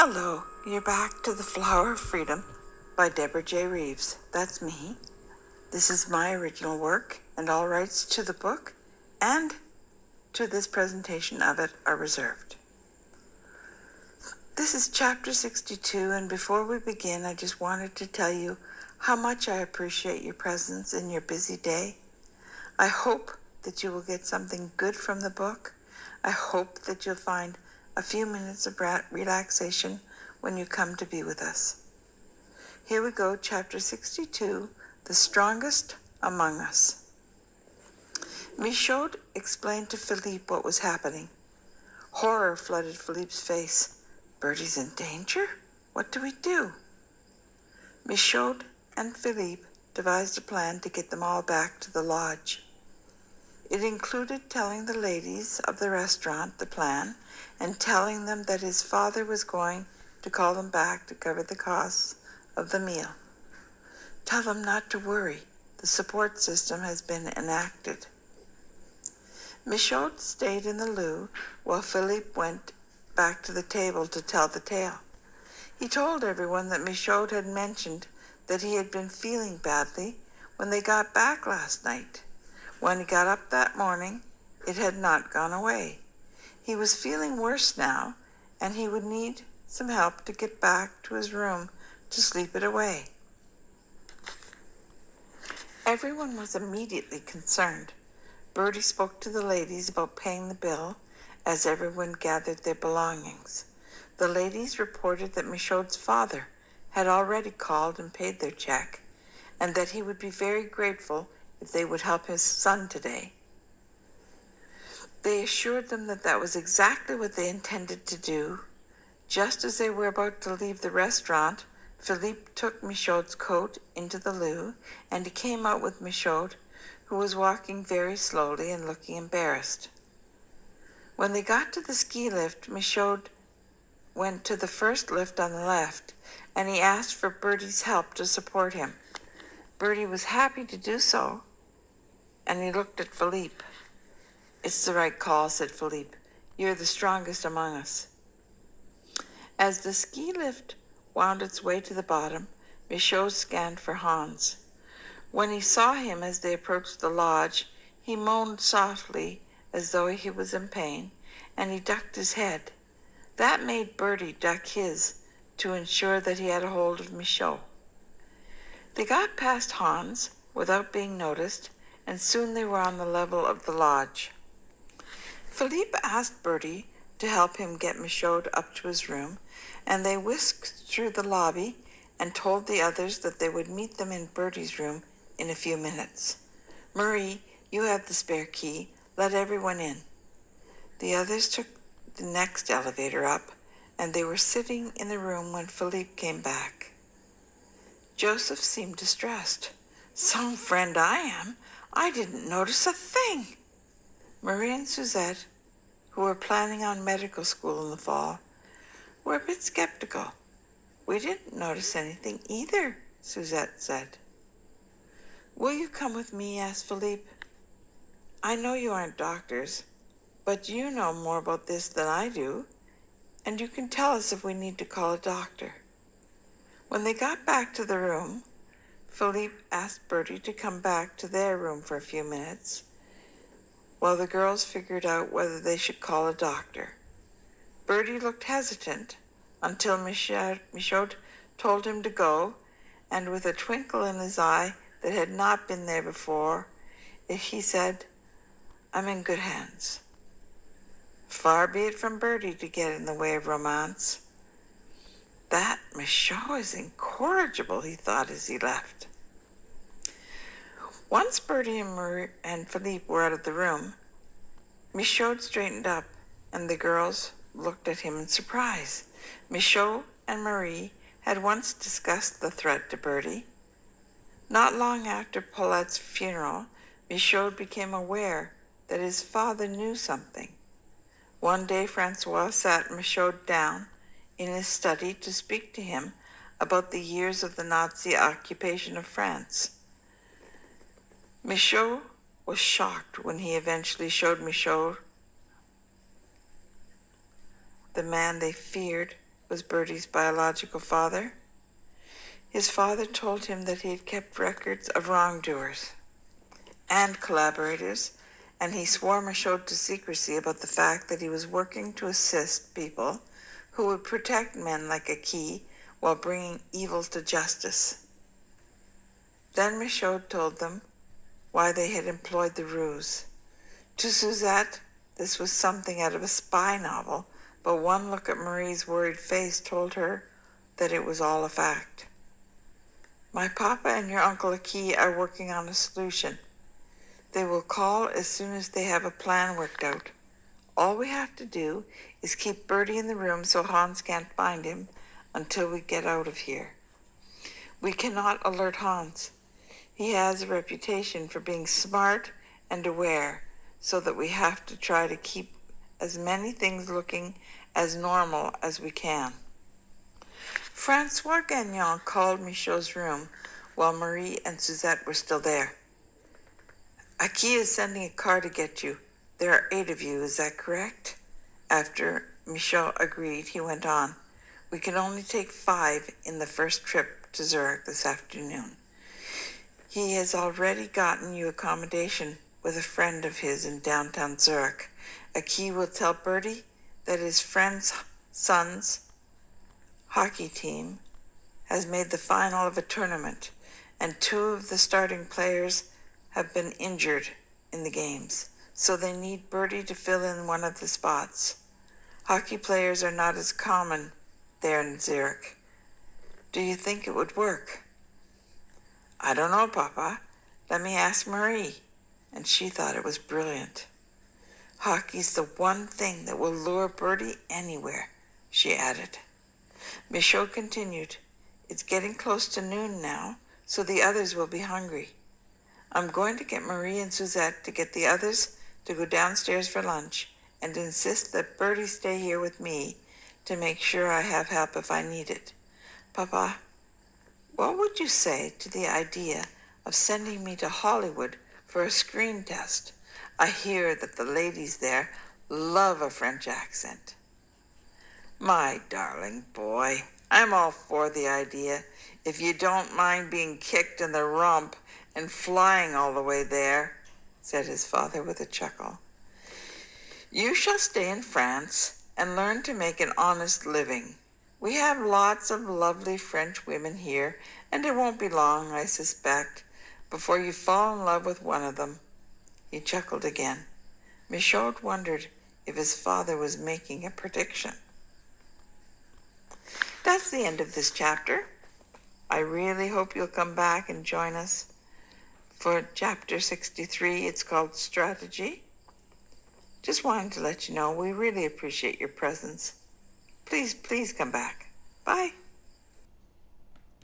Hello, you're back to The Flower of Freedom by Deborah J. Reeves. That's me. This is my original work, and all rights to the book and to this presentation of it are reserved. This is chapter 62, and before we begin, I just wanted to tell you how much I appreciate your presence in your busy day. I hope that you will get something good from the book. I hope that you'll find a few minutes of relaxation when you come to be with us. Here we go, chapter 62, The Strongest Among Us. Michaud explained to Philippe what was happening. Horror flooded Philippe's face. Bertie's in danger? What do we do? Michaud and Philippe devised a plan to get them all back to the lodge. It included telling the ladies of the restaurant the plan and telling them that his father was going to call them back to cover the costs of the meal. Tell them not to worry. The support system has been enacted. Michaud stayed in the loo while Philippe went back to the table to tell the tale. He told everyone that Michaud had mentioned that he had been feeling badly when they got back last night. When he got up that morning, it had not gone away. He was feeling worse now, and he would need some help to get back to his room to sleep it away. Everyone was immediately concerned. Bertie spoke to the ladies about paying the bill as everyone gathered their belongings. The ladies reported that Michaud's father had already called and paid their check, and that he would be very grateful if they would help his son today. They assured them that that was exactly what they intended to do. Just as they were about to leave the restaurant, Philippe took Michaud's coat into the loo, and he came out with Michaud, who was walking very slowly and looking embarrassed. When they got to the ski lift, Michaud went to the first lift on the left, and he asked for Bertie's help to support him. Bertie was happy to do so, and he looked at Philippe. "It's the right call," said Philippe. "You're the strongest among us." As the ski lift wound its way to the bottom, Michaud scanned for Hans. When he saw him as they approached the lodge, he moaned softly as though he was in pain, and he ducked his head. That made Bertie duck his to ensure that he had a hold of Michaud. They got past Hans without being noticed, and soon they were on the level of the lodge. Philippe asked Bertie to help him get Michaud up to his room, and they whisked through the lobby and told the others that they would meet them in Bertie's room in a few minutes. "Marie, you have the spare key. Let everyone in." The others took the next elevator up, and they were sitting in the room when Philippe came back. Joseph seemed distressed. "Some friend I am. I didn't notice a thing." Marie and Suzette, who were planning on medical school in the fall, were a bit skeptical. "We didn't notice anything either," Suzette said. "Will you come with me?" asked Philippe. "I know you aren't doctors, but you know more about this than I do, and you can tell us if we need to call a doctor." When they got back to the room, Philippe asked Bertie to come back to their room for a few minutes, while the girls figured out whether they should call a doctor. Bertie looked hesitant until Michaud told him to go, and with a twinkle in his eye that had not been there before, he said, "I'm in good hands." Far be it from Bertie to get in the way of romance. "That Michaud is incorrigible," he thought as he left. Once Bertie and Philippe were out of the room, Michaud straightened up, and the girls looked at him in surprise. Michaud and Marie had once discussed the threat to Bertie. Not long after Paulette's funeral, Michaud became aware that his father knew something. One day Francois sat Michaud down in his study to speak to him about the years of the Nazi occupation of France. Michaud was shocked when he eventually showed Michaud the man they feared was Bertie's biological father. His father told him that he had kept records of wrongdoers and collaborators, and he swore Michaud to secrecy about the fact that he was working to assist people who would protect men like Aki while bringing evil to justice. Then Michaud told them why they had employed the ruse. To Suzette, this was something out of a spy novel, but one look at Marie's worried face told her that it was all a fact. My papa and your Uncle Aki are working on a solution. They will call as soon as they have a plan worked out. All we have to do is keep Bertie in the room so Hans can't find him until we get out of here. We cannot alert Hans. He has a reputation for being smart and aware, so that we have to try to keep as many things looking as normal as we can. Francois Gagnon called Michaud's room while Marie and Suzette were still there. Aki is sending a car to get you. There are 8 of you, is that correct? After Michaud agreed, he went on. We can only take 5 in the first trip to Zurich this afternoon. He has already gotten you accommodation with a friend of his in downtown Zurich. Aki will tell Bertie that his friend's son's hockey team has made the final of a tournament, and 2 of the starting players have been injured in the games, so they need Bertie to fill in one of the spots. Hockey players are not as common there in Zurich. Do you think it would work? I don't know, Papa. Let me ask Marie. And she thought it was brilliant. Hockey's the one thing that will lure Bertie anywhere, she added. Michaud continued. It's getting close to noon now, so the others will be hungry. I'm going to get Marie and Suzette to get the others to go downstairs for lunch and insist that Bertie stay here with me to make sure I have help if I need it. Papa, what would you say to the idea of sending me to Hollywood for a screen test? I hear that the ladies there love a French accent. My darling boy, I'm all for the idea, if you don't mind being kicked in the rump and flying all the way there, said his father with a chuckle. You shall stay in France and learn to make an honest living. We have lots of lovely French women here, and it won't be long, I suspect, before you fall in love with one of them. He chuckled again. Michaud wondered if his father was making a prediction. That's the end of this chapter. I really hope you'll come back and join us for chapter 63. It's called Strategy. Just wanted to let you know we really appreciate your presence. Please come back. Bye.